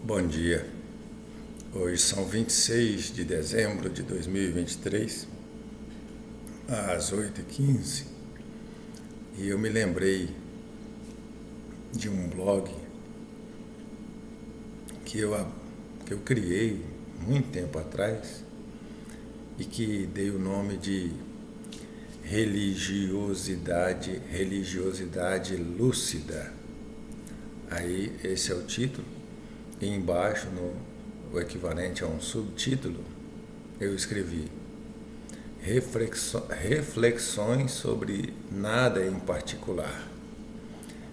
Bom dia. Hoje são 26 de dezembro de 2023, às 8h15, e eu me lembrei de um blog que eu criei muito tempo atrás e que dei o nome de religiosidade lúcida. Aí esse é o título, e embaixo, o equivalente a um subtítulo, eu escrevi reflexões sobre nada em particular,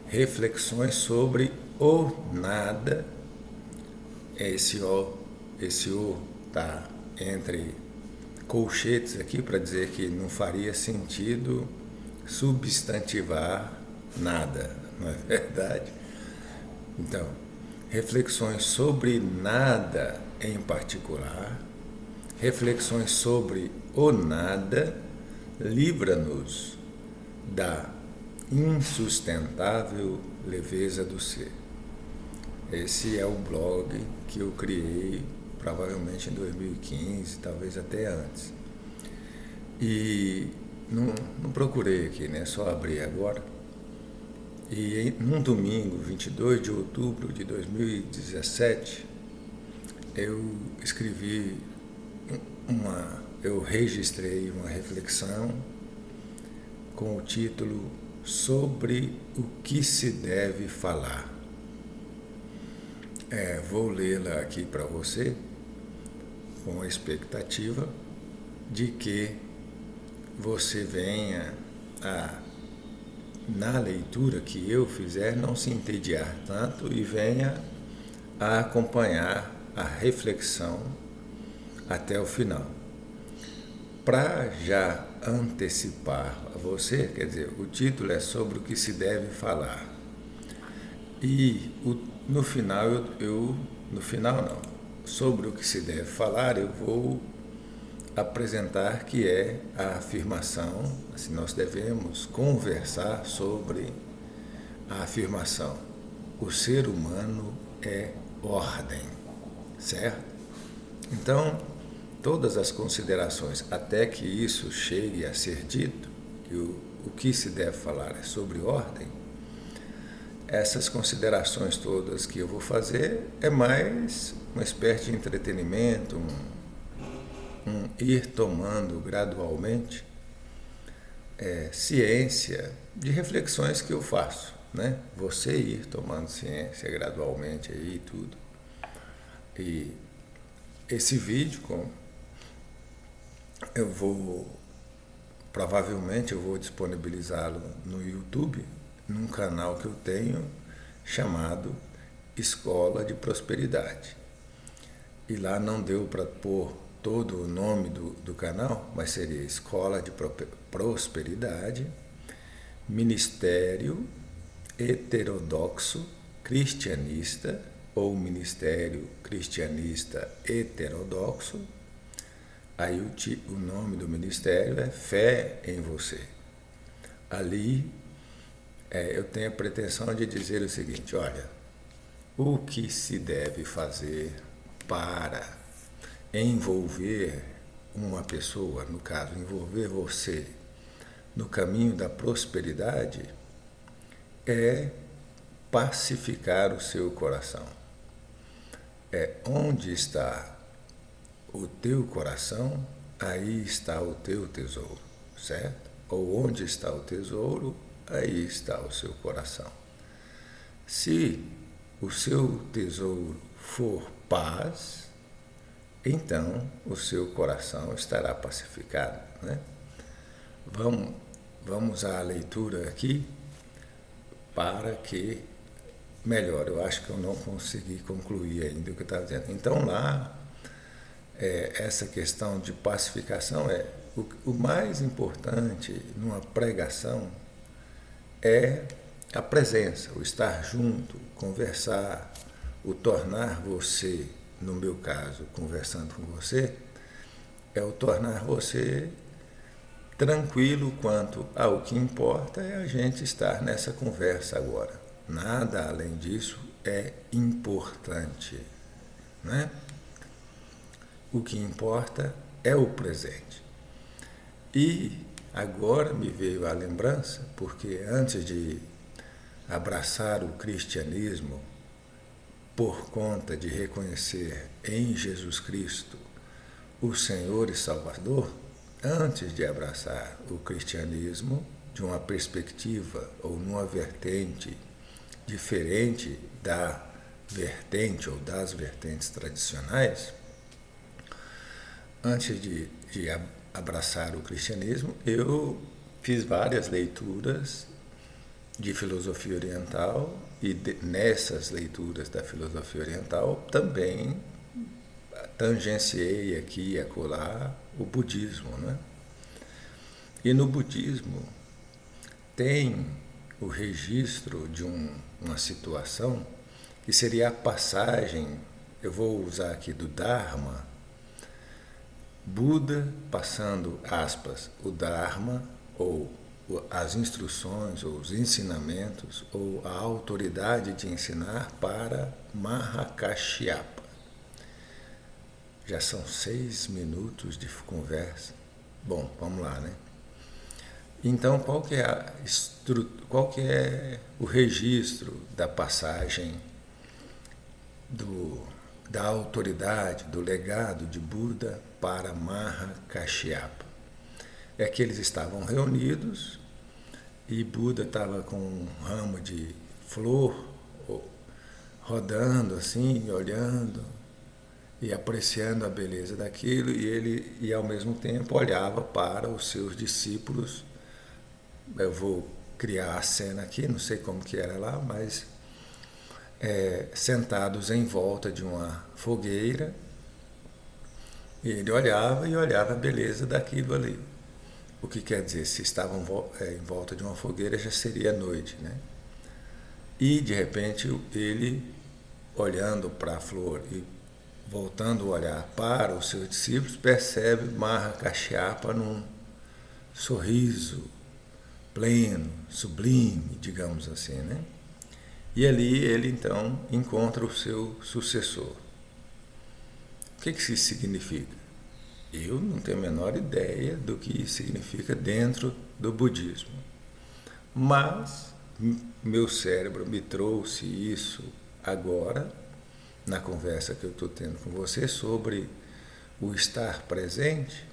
reflexões sobre o nada. Esse o tá entre colchetes aqui para dizer que não faria sentido substantivar nada, não é verdade? Então, reflexões sobre nada em particular, reflexões sobre o nada, livra-nos da insustentável leveza do ser. Esse é o blog que eu criei provavelmente em 2015, talvez até antes. E não procurei aqui, né? Só abri agora. E num domingo, 22 de outubro de 2017, eu registrei uma reflexão com o título Sobre o que se deve falar. Vou lê-la aqui para você, com a expectativa de que você venha na leitura que eu fizer, não se entediar tanto e venha a acompanhar a reflexão até o final. Para já antecipar a você, quer dizer, o título é sobre o que se deve falar. E no final, sobre o que se deve falar, eu vou apresentar que é a afirmação, assim, nós devemos conversar sobre a afirmação: o ser humano é ordem, certo? Então, todas as considerações, até que isso chegue a ser dito, que o que se deve falar é sobre ordem, essas considerações todas que eu vou fazer é mais uma espécie de entretenimento, ir tomando gradualmente ciência de reflexões que eu faço, né? Você ir tomando ciência gradualmente aí e tudo. E esse vídeo, provavelmente eu vou disponibilizá-lo no YouTube, num canal que eu tenho chamado Escola de Prosperidade. E lá não deu para pôr todo o nome do canal, mas seria Escola de Prosperidade, Ministério Heterodoxo Cristianista, ou Ministério Cristianista Heterodoxo. Aí o nome do ministério é Fé em Você. Ali eu tenho a pretensão de dizer o seguinte: olha, o que se deve fazer para envolver uma pessoa, no caso, envolver você no caminho da prosperidade, é pacificar o seu coração. Onde está o teu coração, aí está o teu tesouro, certo? Ou onde está o tesouro, aí está o seu coração. Se o seu tesouro for paz, então o seu coração estará pacificado, né? Vamos à leitura aqui para que melhor. Eu acho que eu não consegui concluir ainda o que eu estava dizendo. Então lá, essa questão de pacificação o mais importante numa pregação é a presença, o estar junto, conversar, o tornar você, no meu caso, conversando com você, é o tornar você tranquilo quanto ao que importa é a gente estar nessa conversa agora. Nada além disso é importante, né? O que importa é o presente. E agora me veio a lembrança, porque antes de abraçar o cristianismo, por conta de reconhecer em Jesus Cristo o Senhor e Salvador, antes de abraçar o cristianismo de uma perspectiva ou numa vertente diferente da vertente ou das vertentes tradicionais, antes de abraçar o cristianismo, eu fiz várias leituras de filosofia oriental e nessas leituras da filosofia oriental também tangenciei aqui e acolá o budismo, né? E no budismo tem o registro de uma situação que seria a passagem, eu vou usar aqui do Dharma, Buda passando, aspas, o Dharma, ou as instruções, ou os ensinamentos, ou a autoridade de ensinar para Mahakashyapa. Já são 6 minutos de conversa. Bom, vamos lá, né? Então, qual que é o registro da passagem da autoridade, do legado de Buda para Mahakashyapa? É que eles estavam reunidos e Buda estava com um ramo de flor rodando assim, olhando e apreciando a beleza daquilo, e ao mesmo tempo olhava para os seus discípulos. Eu vou criar a cena aqui, não sei como que era lá, mas sentados em volta de uma fogueira, e ele olhava e olhava a beleza daquilo ali. O que quer dizer, se estavam em volta de uma fogueira já seria noite, né? E de repente ele, olhando para a flor e voltando o olhar para os seus discípulos, percebe Mahakashyapa num sorriso pleno, sublime, digamos assim, né? E ali ele então encontra o seu sucessor. O que isso significa? Eu não tenho a menor ideia do que isso significa dentro do budismo. Mas meu cérebro me trouxe isso agora, na conversa que eu estou tendo com você, sobre o estar presente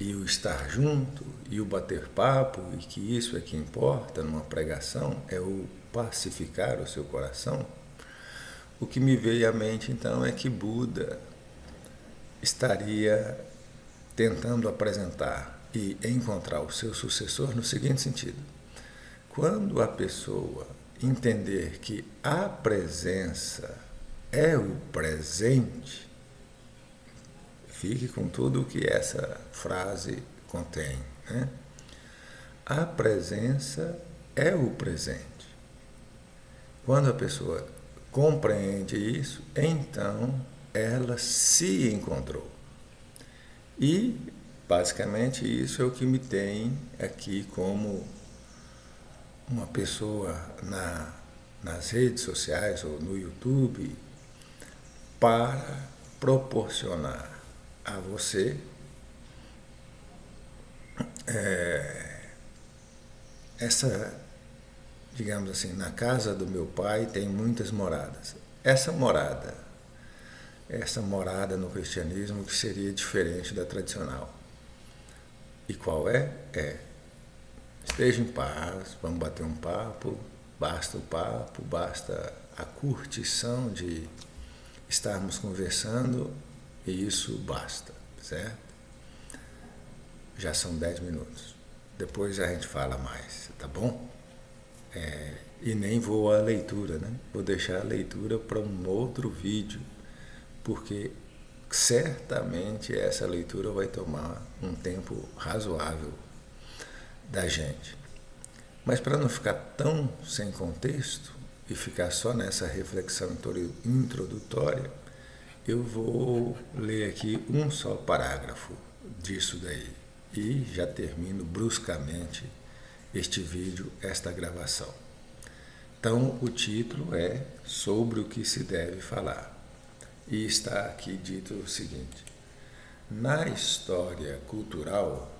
e o estar junto e o bater papo, e que isso é que importa numa pregação, é o pacificar o seu coração. O que me veio à mente então é que Buda estaria tentando apresentar e encontrar o seu sucessor no seguinte sentido: quando a pessoa entender que a presença é o presente, fique com tudo o que essa frase contém, né? A presença é o presente. Quando a pessoa compreende isso, então ela se encontrou. E, basicamente, isso é o que me tem aqui como uma pessoa nas redes sociais ou no YouTube para proporcionar a você essa, digamos assim, na casa do meu pai tem muitas moradas. Essa morada no cristianismo que seria diferente da tradicional. E qual é? Esteja em paz, vamos bater um papo, basta o papo, basta a curtição de estarmos conversando, e isso basta, certo? Já são 10 minutos. Depois a gente fala mais, tá bom? E nem vou à leitura, né? Vou deixar a leitura para um outro vídeo, porque certamente essa leitura vai tomar um tempo razoável da gente. Mas para não ficar tão sem contexto e ficar só nessa reflexão introdutória, eu vou ler aqui um só parágrafo disso daí e já termino bruscamente este vídeo, esta gravação. Então, o título é Sobre o que se deve falar. E está aqui dito o seguinte: na história cultural,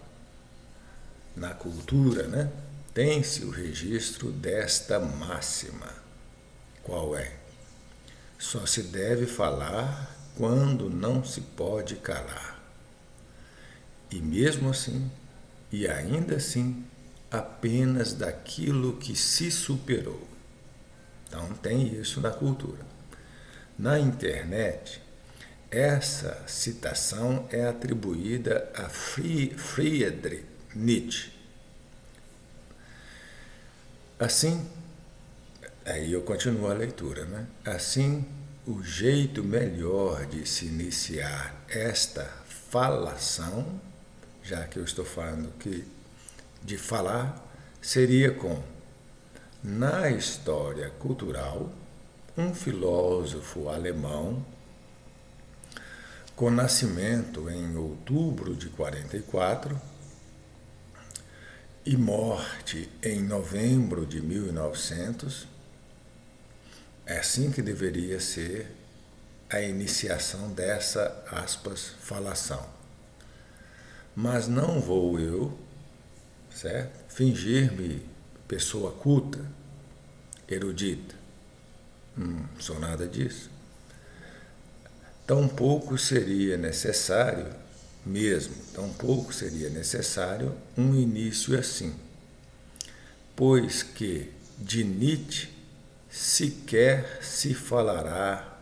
na cultura, né, tem-se o registro desta máxima. Qual é? Só se deve falar quando não se pode calar. E mesmo assim, e ainda assim, apenas daquilo que se superou. Então tem isso na cultura. Na internet, essa citação é atribuída a Friedrich Nietzsche. Assim, aí eu continuo a leitura, né? Assim, o jeito melhor de se iniciar esta falação, já que eu estou falando que de falar, seria com: na história cultural, um filósofo alemão, com nascimento em outubro de 44 e morte em novembro de 1900, é assim que deveria ser a iniciação dessa, aspas, falação. Mas não vou eu, certo, fingir-me pessoa culta, erudita. Não sou nada disso. Tampouco seria necessário, tampouco seria necessário um início assim, pois que de Nietzsche sequer se falará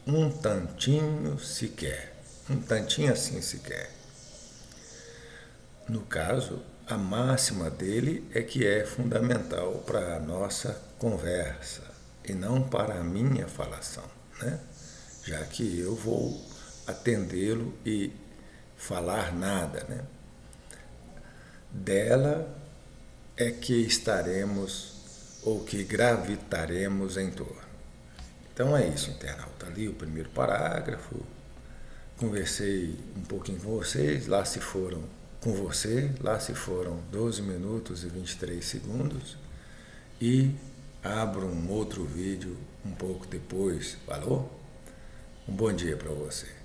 um tantinho sequer, um tantinho assim sequer. No caso, a máxima dele é que é fundamental para a nossa conversa e não para a minha falação, né? Já que eu vou atendê-lo e falar nada, né? Dela é que estaremos ou que gravitaremos em torno. Então é isso, internauta. Ali o primeiro parágrafo, conversei um pouquinho com vocês, lá se foram 12 minutos e 23 segundos, e abro um outro vídeo um pouco depois, falou? Um bom dia para você.